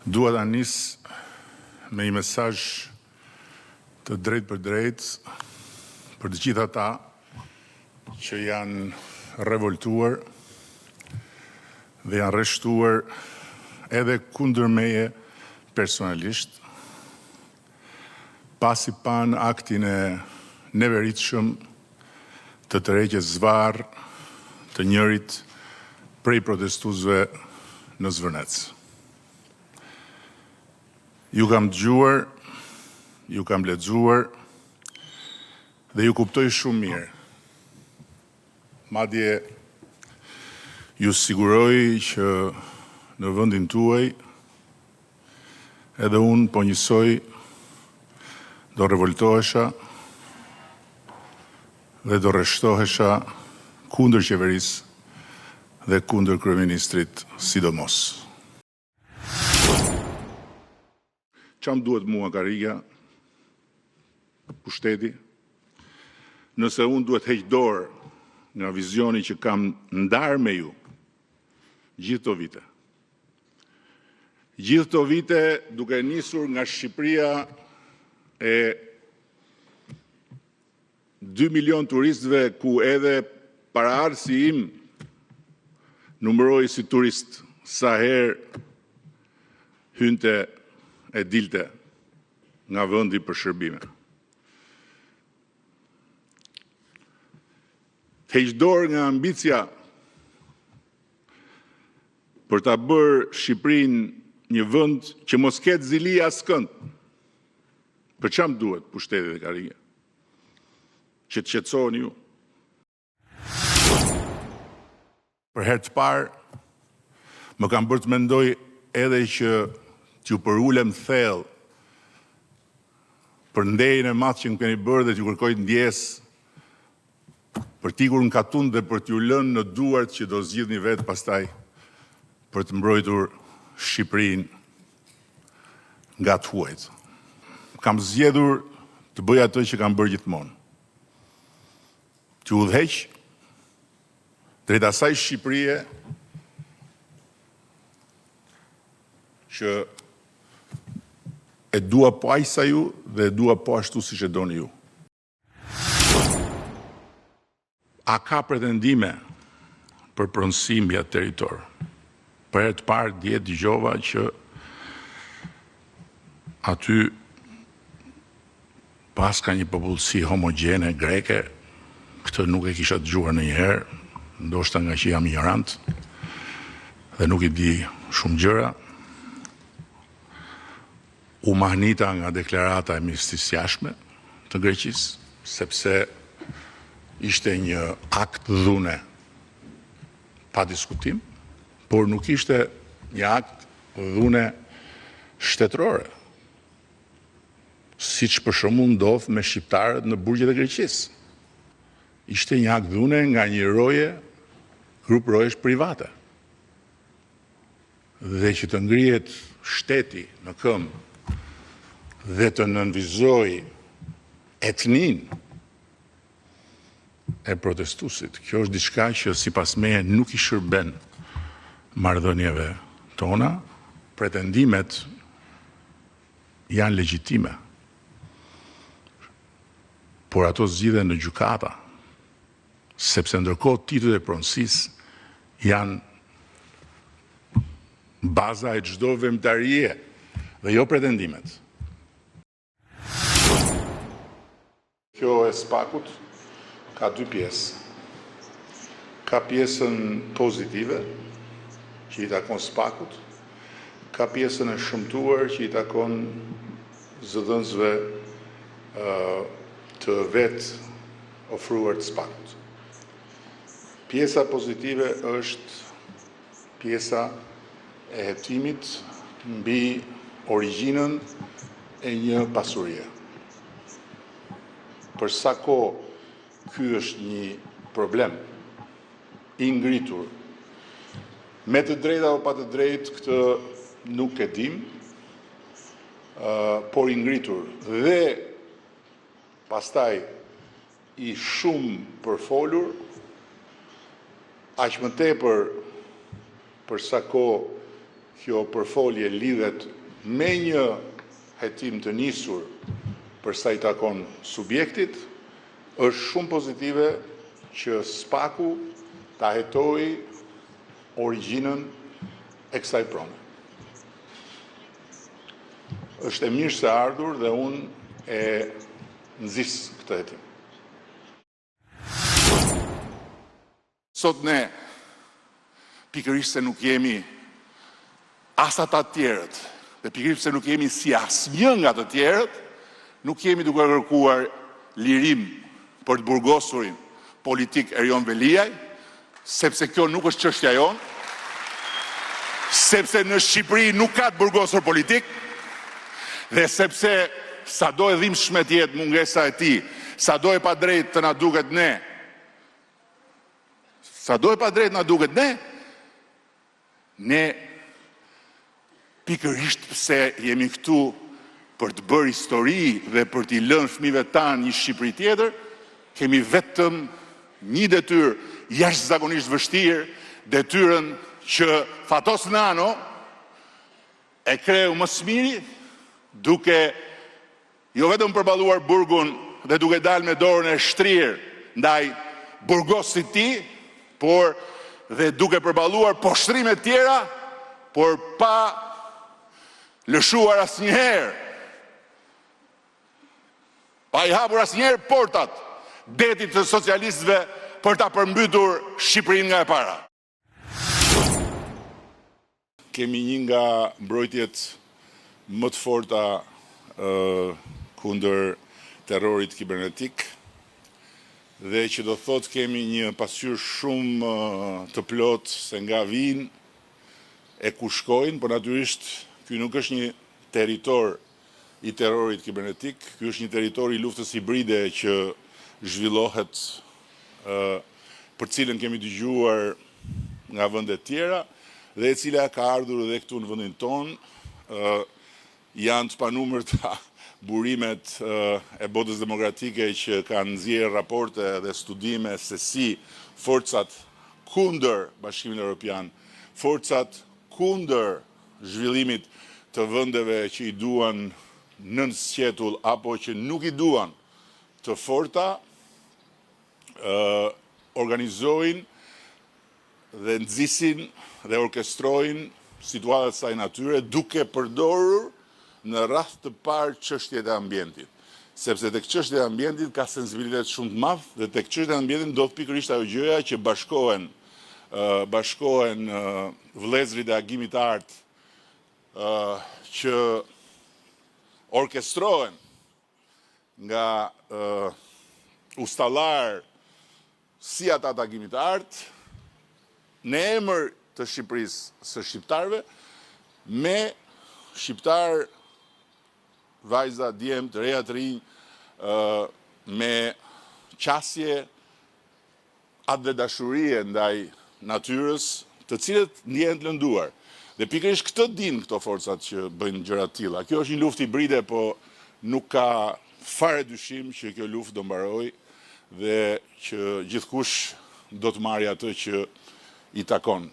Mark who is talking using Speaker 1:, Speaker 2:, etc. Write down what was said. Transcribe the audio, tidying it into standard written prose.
Speaker 1: Dua ta nis me një mesazh të drejtë për drejtë për të gjithë ata që janë revoltuar dhe janë rreshtuar edhe kundër meje personalisht, pasi pan aktin e neveritshëm të tërheqjes zvarr të njërit prej protestuesve në Zvërnec. Ju kam dëgjuar, ju kam lexuar dhe ju kuptoj shumë mirë. Madje ju siguroj që në vendin tuaj edhe unë po njësoj do revoltohesha dhe do rreshtohesha kundër qeverisë dhe kundër kryeministrit sidomos. Çam duhet mua karrika, pushteti, nëse unë duhet heq dorë nga vizioni që kam ndarë me ju gjithë këto vite. Gjithë këto vite duke nisur nga Shqipëria e 2 milion turistëve ku edhe paraardhësi im numëroi si turist sa herë hynte e dilte nga vendi për shërbime. Heq dorë nga ambicia për ta bërë Shqipërinë një vend që mos ketë zili askënd. Për çam duhet pushteti dhe karrika? Që të qetësoheni ju. Për herë të parë më kam bërë të mendoj edhe që t'ju përulem thellë për ndejën e madh që më keni bërë dhe t'ju kërkoj ndjesë për t'ikur në katun dhe për t'ju lënë në duart që do zgjidhni vetë pastaj për të mbrojtur Shqipërinë nga të huajt. Kam zgjedhur të bëj atë që kam bërë gjithmonë. T'ju udhëheq drejt asaj Shqipërie që e dua po aq sa ju dhe e dua po ashtu siç e doni ju. A ka pretendime për pronësi mbi atë territor? Për herë të parë dje dëgjova që aty pas ka një popullsi homogjene greke, këtë nuk e kisha dëgjuar ndonjëherë, ndoshta nga që jam ignorant dhe nuk i di shumë gjëra. U mahnita nga deklarata e ministrisë jashtme të Greqisë, sepse ishte një akt dhune pa diskutim, por nuk ishte një akt dhune shtetërore, siç për shembull ndodh me shqiptarët në burgjet e Greqisë. Ishte një akt dhune nga një roje, grup rojesh private. Dhe që të ngrihet shteti në këmbë dhe të nënvizoj etnin e protestuesit. Kjo është diçka që sipas meje nuk i shërben marrëdhënieve tona. Pretendimet janë legjitime, por ato zgjidhen në gjykata, sepse ndërkohë titujt e pronësisë janë baza e çdo veprimtarie dhe jo pretendimet. Kjo e SPAK-ut ka dy pjesë. Ka pjesën pozitive, që i takon SPAK-ut, ka pjesën e shëmtuar që i takon zëdhënësve të vetë ofruar të SPAK-ut. Pjesa pozitive është pjesa e hetimit mbi origjinën e një pasurie. Për sa kohë ky është një problem i ngritur, me të drejtë apo pa të drejtë, këtë nuk e dim, por i ngritur dhe pastaj i shumë përfolur, aq më tepër për sa kohë kjo përfolje lidhet me një hetim të nisur për sa i takon subjektit, është shumë pozitive që SPAK-u ta hetoj origjinën e kësaj prone. Është e mirë se ardhur dhe unë e nxis këtë hetim. Sot ne, pikërisht se nuk jemi as ata të tjerët, dhe pikërisht se nuk jemi si asnjë nga të tjerët, nuk jemi duke kërkuar lirim për të burgosurin politik Erion Veliaj, sepse kjo nuk është çështja jonë, sepse në Shqipëri nuk ka të burgosur politik, dhe sepse sado e dhimbshme të jetë mungesa e tij, sado e padrejtë të na duket ne, ne pikërisht pse jemi këtu për të bërë histori dhe për t'i lënë fëmijëve tanë një Shqipëri tjetër, kemi vetëm një detyrë jashtëzakonisht vështirë, detyrën që Fatos Nano e kreu më së miri, duke jo vetëm përballuar burgun dhe duke dalë me dorën e shtrirë ndaj burgosit të tij, por dhe duke përballuar poshtrime tjera, por pa lëshuar asnjëherë, pa i hapur asnjëherë portat detit të socialistëve për ta përmbytur Shqipërinë nga e para. Kemi një nga mbrojtjet më të forta kundër terrorit kibernetik, dhe që do thot kemi një pasqyrë shumë të plot se nga vijnë e ku shkojnë, por natyrisht ky nuk është një territor i terrorit kibernetik, ky është një territor i luftës hibride që zhvillohet, për cilën kemi dëgjuar nga vende tjera dhe e cila ka ardhur edhe këtu në vendin tonë. Janë të panumërta burimet e botës demokratike që kanë nxjerrë raporte dhe studime se si forcat kundër Bashkimit Evropian, forcat kundër zhvillimit të vendeve që i duan nën sqetull apo që nuk i duan të forta, organizojnë dhe nxisin dhe orkestrojnë situata të kësaj natyre duke përdorur në radh të parë çështjet e ambientit, sepse tek çështjet e ambientit ka sensibilitet shumë të madh dhe tek çështjet e ambientit ndodh pikërisht ajo gjëja që bashkohen vëllezërit e agimit të artë që orkestrohen nga ustallar si ata të agimit të artë në emër të Shqipërisë së shqiptarëve, me shqiptar, vajza, djemt, reja të rinj, me qasje atë dhe dashurie ndaj natyrës, të cilët ndjehen të lënduar. Dhe pikërisht këtë dinë këto forcat që bëjnë gjëra të tilla. Kjo është një luftë hibride, po nuk ka fare dyshim që kjo luftë do mbarojë dhe që gjithkush do të marrë atë që i takon.